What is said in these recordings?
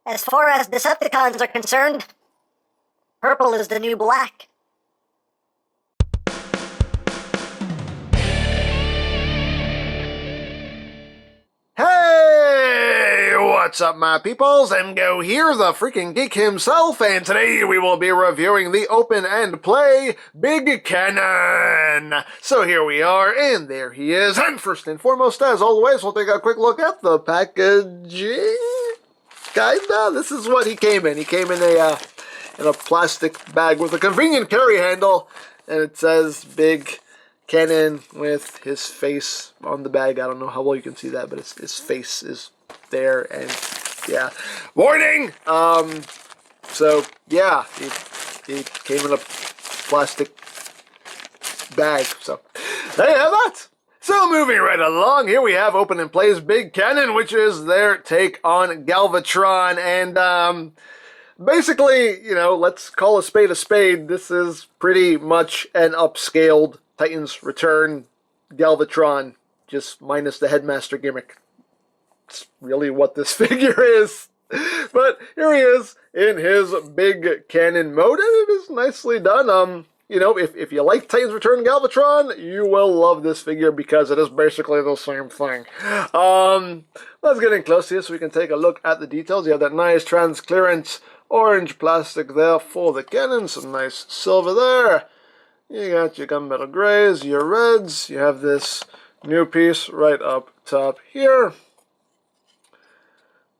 As far as Decepticons are concerned, purple is the new black. Hey, what's up my peoples? EmGo here, the freaking geek himself, and today we will be reviewing the Open and Play Big Cannon. So here we are, and there he is, and first and foremost, as always, we'll take a quick look at the packaging. Kinda, this is what he came in. He came in a plastic bag with a convenient carry handle, and it says Big Cannon with his face on the bag. I don't know how well you can see that, but his face is there, and yeah. Warning! So, yeah, he came in a plastic bag, so there you have that! So, moving right along, here we have Open and Play's Big Cannon, which is their take on Galvatron, and, basically, you know, let's call a spade, this is pretty much an upscaled Titans Return Galvatron, just minus the Headmaster gimmick. It's really what this figure is. But here he is in his Big Cannon mode, and it is nicely done. You know, if you like Titans Return Galvatron, you will love this figure because it is basically the same thing. Let's get in close here so we can take a look at the details. You have that nice transparent orange plastic there for the cannon, some nice silver there. You got your gunmetal grays, your reds, you have this new piece right up top here.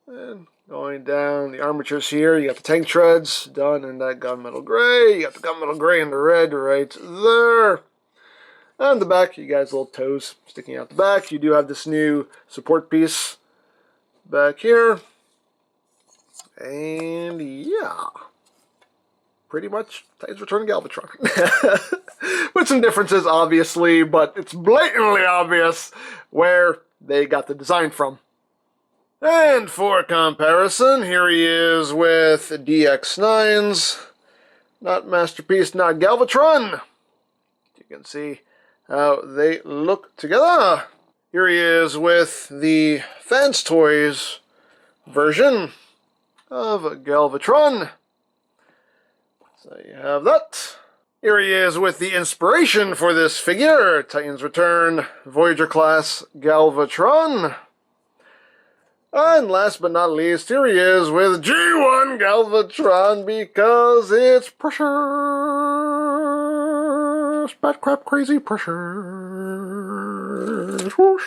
And going down the armatures here, you got the tank treads done in that gunmetal gray. You got the gunmetal gray and the red right there. And the back, you guys' little toes sticking out the back. You do have this new support piece back here. And yeah, pretty much Titans Return Galvatron. With some differences, obviously, but it's blatantly obvious where they got the design from. And for comparison, here he is with DX9's, not Masterpiece, not Galvatron. You can see how they look together. Here he is with the Fans Toys version of Galvatron. So you have that. Here he is with the inspiration for this figure, Titans Return Voyager class Galvatron. And last but not least, here he is with G1 Galvatron because it's pressure. Spat crap crazy pressure. Swoosh.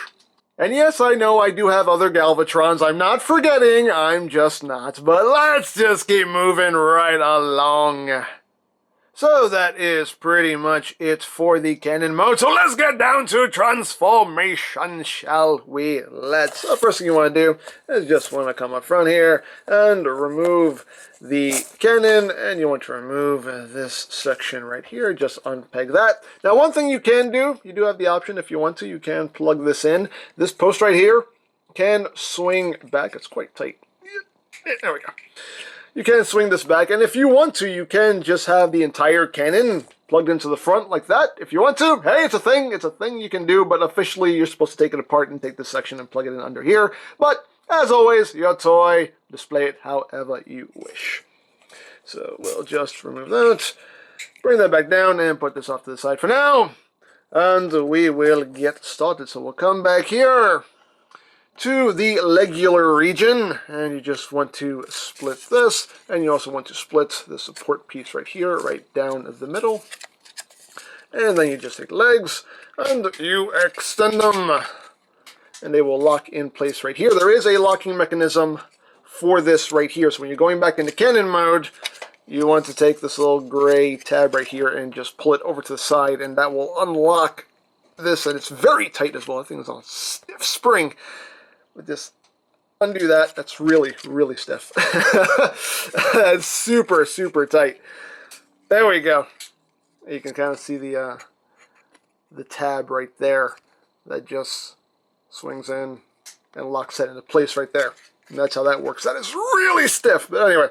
And yes, I know I do have other Galvatrons. I'm not forgetting. I'm just not. But let's just keep moving right along. So that is pretty much it for the cannon mode. So let's get down to transformation, shall we? So first thing you want to do is just want to come up front here and remove the cannon. And you want to remove this section right here. Just unpeg that. Now one thing you can do, you do have the option if you want to, you can plug this in. This post right here can swing back. It's quite tight. There we go. You can swing this back, and if you want to, you can just have the entire cannon plugged into the front like that. If you want to, hey, it's a thing you can do, but officially you're supposed to take it apart and take this section and plug it in under here. But, as always, your toy, display it however you wish. So, we'll just remove that, bring that back down, and put this off to the side for now. And we will get started. So we'll come back here to the legular region, and you just want to split this, and you also want to split the support piece right here, right down the middle. And then you just take the legs, and you extend them, and they will lock in place right here. There is a locking mechanism for this right here, so when you're going back into cannon mode, you want to take this little gray tab right here and just pull it over to the side, and that will unlock this, and it's very tight as well. I think it's on a stiff spring. Just undo that. That's really, really stiff. That's super, super tight. There we go. You can kind of see the tab right there that just swings in and locks that into place right there. And that's how that works. That is really stiff. But anyway,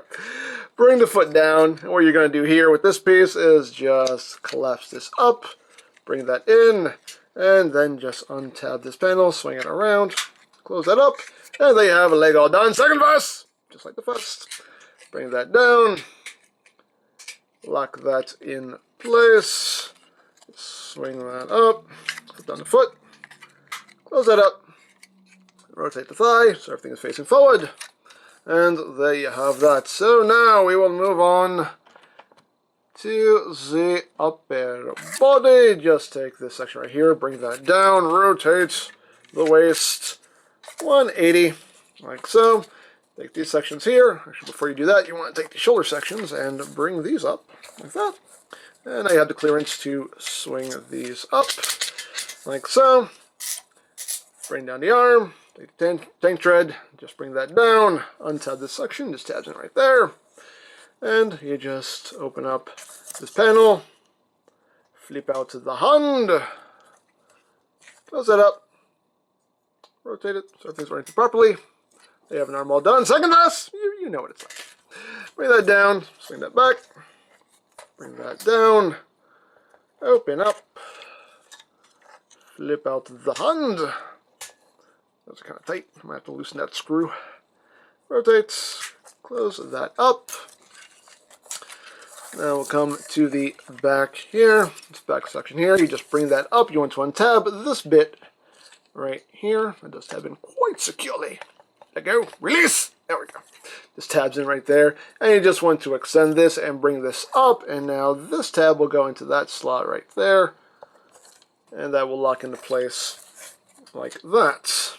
bring the foot down. And what you're going to do here with this piece is just collapse this up, bring that in, and then just untab this panel, swing it around, close that up, and there you have a leg all done. Second verse, just like the first. Bring that down. Lock that in place. Swing that up. Put down the foot. Close that up. Rotate the thigh so everything is facing forward. And there you have that. So now we will move on to the upper body. Just take this section right here, bring that down, rotate the waist 180, like so. Take these sections here. Actually, before you do that, you want to take the shoulder sections and bring these up, like that. And now you have the clearance to swing these up, like so. Bring down the arm, take the tank tread, just bring that down, untab this section, just tabs in right there. And you just open up this panel, flip out to the hand, close that up, rotate it so everything's oriented properly. They have an arm all done. Second pass, you know what it's like. Bring that down, swing that back, bring that down, open up, flip out the hand. Those are kind of tight. I might have to loosen that screw. Rotate, close that up. Now we'll come to the back here, this back section here. You just bring that up. You want to untab this bit right here. It does tab in quite securely. Let go. Release. There we go. This tabs in right there. And you just want to extend this and bring this up. And now this tab will go into that slot right there. And that will lock into place like that.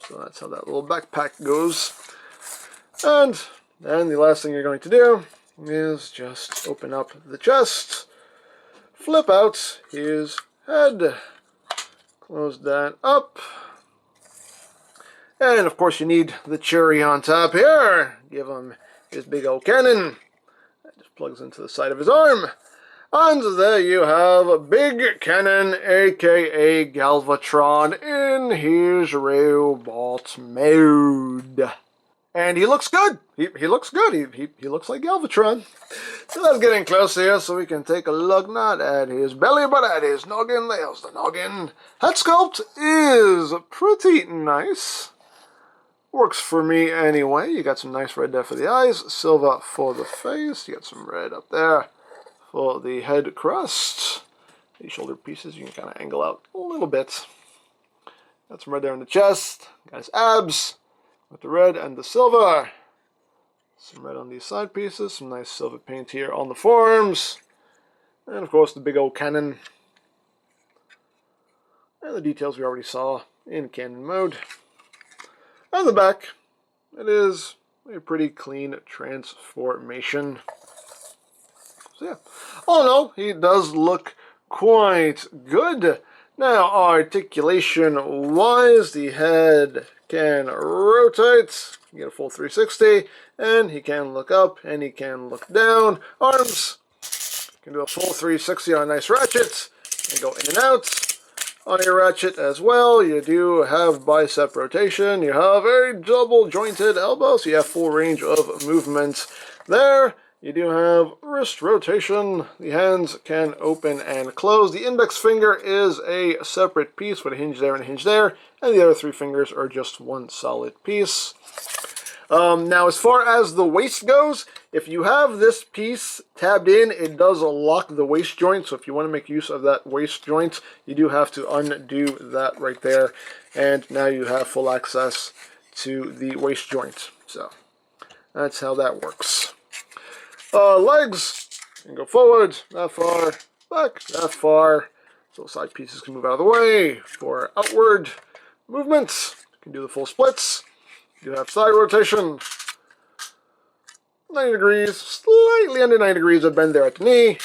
So that's how that little backpack goes. And then the last thing you're going to do is just open up the chest, flip out his head, close that up, and of course you need the cherry on top here. Give him his big old cannon. That just plugs into the side of his arm. And there you have a Big Cannon, aka Galvatron, in his robot mode. And he looks good. He looks good. He looks like Galvatron. So let's get in close here so we can take a look not at his belly but at his noggin. There's the noggin. Head sculpt is pretty nice. Works for me anyway. You got some nice red there for the eyes, silver for the face. You got some red up there for the head crust. These shoulder pieces you can kind of angle out a little bit. Got some red there in the chest. Got his abs with the red and the silver. Some red on these side pieces. Some nice silver paint here on the forearms. And of course the big old cannon. And the details we already saw in cannon mode. On the back, it is a pretty clean transformation. So yeah, all in all, he does look quite good. Now, articulation-wise, the head can rotate, you get a full 360, and he can look up, and he can look down. Arms, can do a full 360 on a nice ratchet, and go in and out. On a ratchet as well, you do have bicep rotation, you have a double jointed elbow, so you have full range of movement there. You do have wrist rotation. The hands can open and close. The index finger is a separate piece with a hinge there and a hinge there, and the other three fingers are just one solid piece. Now, as far as the waist goes, if you have this piece tabbed in, it does lock the waist joint. So if you want to make use of that waist joint, you do have to undo that right there. And now you have full access to the waist joint. So that's how that works. Legs can go forward, that far, back, that far. So side pieces can move out of the way for outward movements. You can do the full splits. You have side rotation, 90 degrees, slightly under 90 degrees of bend there at the knee,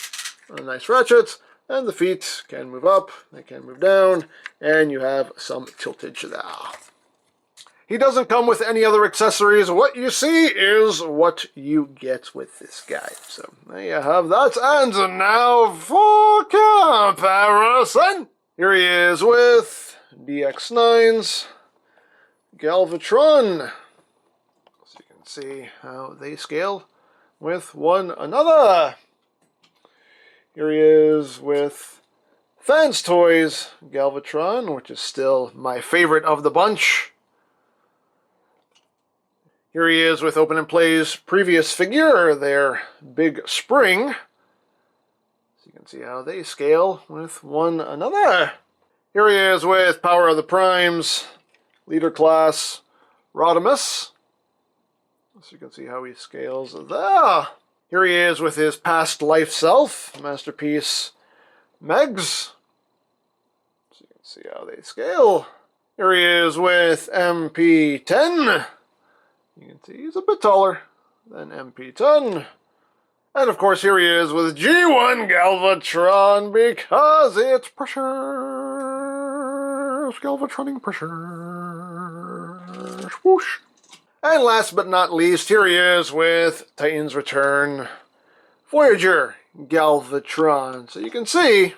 a nice ratchet, and the feet can move up, they can move down, and you have some tiltage there. He doesn't come with any other accessories. What you see is what you get with this guy. So there you have that. And now for comparison. Here he is with DX9's Galvatron. So you can see how they scale with one another. Here he is with Fans Toys Galvatron, which is still my favorite of the bunch. Here he is with Open and Play's previous figure, their Big Spring. So you can see how they scale with one another. Here he is with Power of the Primes, Leader Class, Rodimus. So you can see how he scales there. Here he is with his past life self, Masterpiece Megs. So you can see how they scale. Here he is with MP10. You can see he's a bit taller than MP10. And of course here he is with G1 Galvatron because it's pressure. Galvatroning pressure. Whoosh. And last but not least, here he is with Titan's Return Voyager Galvatron. So you can see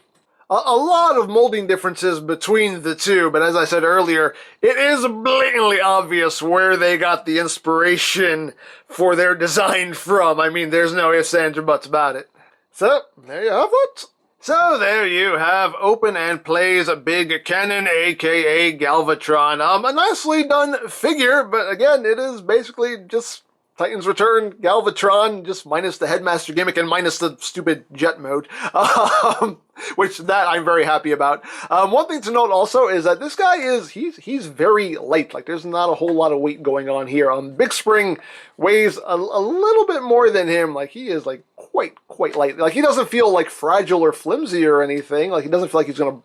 a lot of molding differences between the two, but as I said earlier, it is blatantly obvious where they got the inspiration for their design from. I mean, there's no ifs, ands, or buts about it. So, there you have it. So there you have Open and Play's Big Cannon, aka Galvatron. A nicely done figure, but again, it is basically just Titan's Return, Galvatron, just minus the Headmaster gimmick and minus the stupid jet mode, which that I'm very happy about. One thing to note also is that this guy he's very light. Like, there's not a whole lot of weight going on here. Big Spring weighs a little bit more than him. Like, he is like quite light. Like, he doesn't feel like fragile or flimsy or anything. Like, he doesn't feel like he's gonna,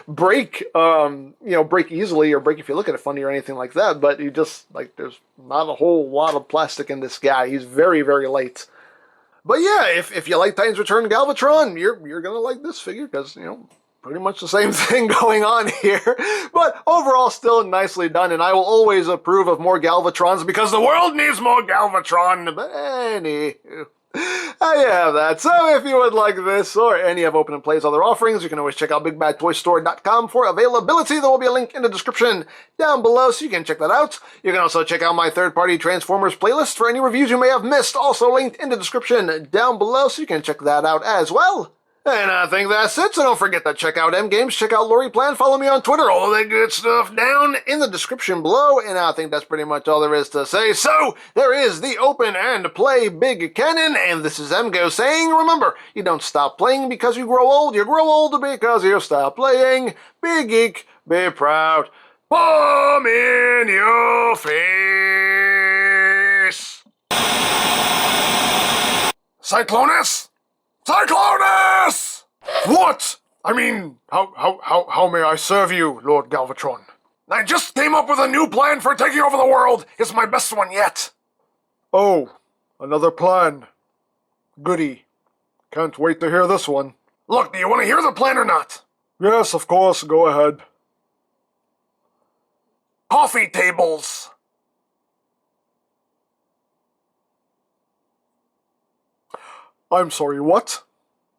break, break easily or break if you look at it funny or anything like that. But he just, like, there's not a whole lot of plastic in this guy. He's very, very light. But yeah, if you like Titan's Return Galvatron, you're gonna like this figure because, pretty much the same thing going on here. But overall, still nicely done, and I will always approve of more Galvatrons because the world needs more Galvatron. But anywho, I have that. So if you would like this or any of Open and Play's other offerings, you can always check out BigBadToyStore.com for availability. There will be a link in the description down below, so you can check that out. You can also check out my third-party Transformers playlist for any reviews you may have missed, also linked in the description down below, so you can check that out as well. And I think that's it, so don't forget to check out EmGo's, check out Lori Plan, follow me on Twitter, all that good stuff down in the description below, and I think that's pretty much all there is to say. So, there is the Open and Play Big Cannon, and this is EmGo saying, remember, you don't stop playing because you grow old because you stop playing. Be geek, be proud, bomb in your face. Cyclonus? Cyclonus! What? I mean, how may I serve you, Lord Galvatron? I just came up with a new plan for taking over the world. It's my best one yet. Oh, another plan. Goody. Can't wait to hear this one. Look, do you want to hear the plan or not? Yes, of course, go ahead. Coffee tables. I'm sorry, what?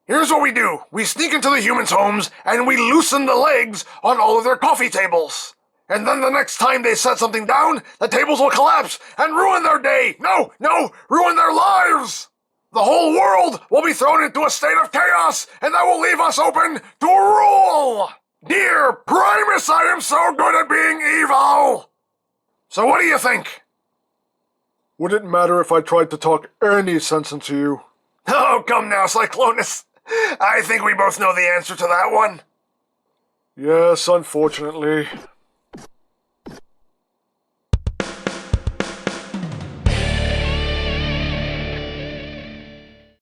Here's what we do. We sneak into the humans' homes, and we loosen the legs on all of their coffee tables. And then the next time they set something down, the tables will collapse and ruin their day. No, ruin their lives. The whole world will be thrown into a state of chaos, and that will leave us open to rule. Dear Primus, I am so good at being evil. So what do you think? Would it matter if I tried to talk any sense into you? Oh, come now, Cyclonus. I think we both know the answer to that one. Yes, unfortunately.